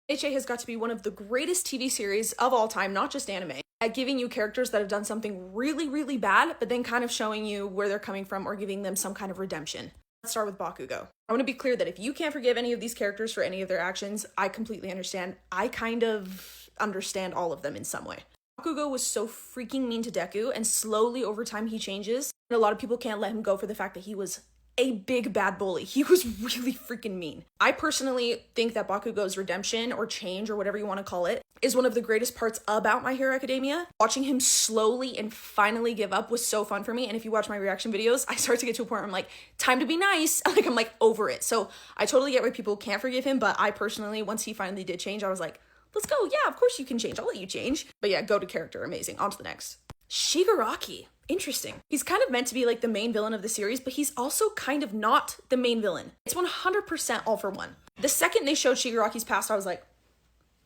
MHA has got to be one of the greatest TV series of all time, not just anime, at giving you characters that have done something really, really bad, but then kind of showing you where they're coming from or giving them some kind of redemption. Let's start with Bakugo. I want to be clear that if you can't forgive any of these characters for any of their actions, I completely understand. I kind of understand all of them in some way. Bakugo was so freaking mean to Deku, and slowly over time he changes. And a lot of people can't let him go for the fact that he was a big bad bully. He was really freaking mean. I personally think that Bakugo's redemption or change or whatever you want to call it is one of the greatest parts about My Hero Academia. Watching him slowly and finally give up was so fun for me. And if you watch my reaction videos, I start to get to a point where I'm like, time to be nice. I'm like over it. So I totally get why people can't forgive him. But I personally, once he finally did change, I was like, let's go. Yeah, of course you can change. I'll let you change. But yeah, go to character. Amazing. On to the next. Shigaraki. Interesting. He's kind of meant to be like the main villain of the series, but he's also kind of not the main villain. It's 100% all for one. The second they showed Shigaraki's past, I was like,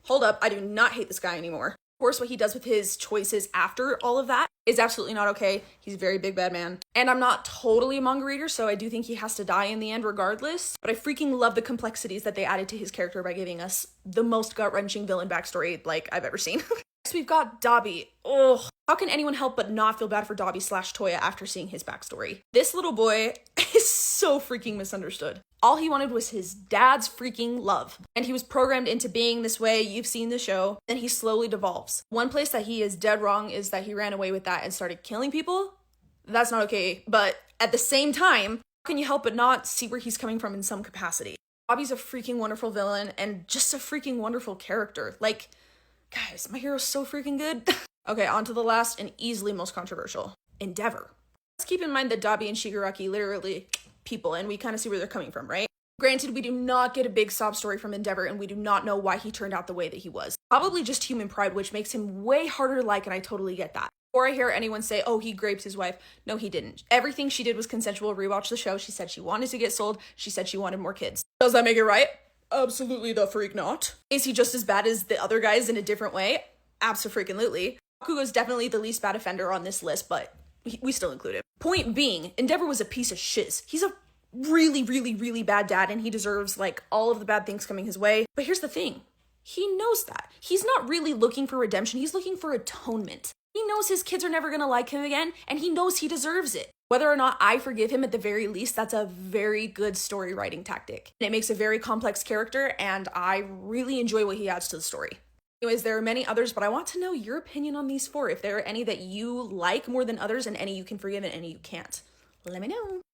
hold up, I do not hate this guy anymore. Of course, what he does with his choices after all of that is absolutely not okay. He's a very big bad man. And I'm not totally a manga reader, so I do think he has to die in the end regardless. But I freaking love the complexities that they added to his character by giving us the most gut-wrenching villain backstory like I've ever seen. Next, we've got Dobby. Ugh. How can anyone help but not feel bad for Dobby / Toya after seeing his backstory? This little boy is so freaking misunderstood. All he wanted was his dad's freaking love. And he was programmed into being this way. You've seen the show. Then he slowly devolves. One place that he is dead wrong is that he ran away with that and started killing people. That's not okay. But at the same time, how can you help but not see where he's coming from in some capacity? Dobby's a freaking wonderful villain and just a freaking wonderful character. Like, guys, my hero's so freaking good. Okay, on to the last and easily most controversial. Endeavor. Let's keep in mind that Dobby and Shigaraki literally people, and we kind of see where they're coming from, right? Granted, we do not get a big sob story from Endeavor, and we do not know why he turned out the way that he was. Probably just human pride, which makes him way harder to like, and I totally get that. Before I hear anyone say, oh, he raped his wife, no, he didn't. Everything she did was consensual. Rewatch the show. She said she wanted to get sold. She said she wanted more kids. Does that make it right? Absolutely the freak not. Is he just as bad as the other guys in a different way? Abso-freaking-lutely. Bakugo's definitely the least bad offender on this list, but we still include him. Point being, Endeavor was a piece of shiz. He's a really, really, really bad dad, and he deserves, like, all of the bad things coming his way. But here's the thing. He knows that. He's not really looking for redemption. He's looking for atonement. He knows his kids are never gonna like him again, and he knows he deserves it. Whether or not I forgive him at the very least, that's a very good story writing tactic. And it makes a very complex character, and I really enjoy what he adds to the story. Anyways, there are many others, but I want to know your opinion on these 4. If there are any that you like more than others and any you can forgive and any you can't. Let me know.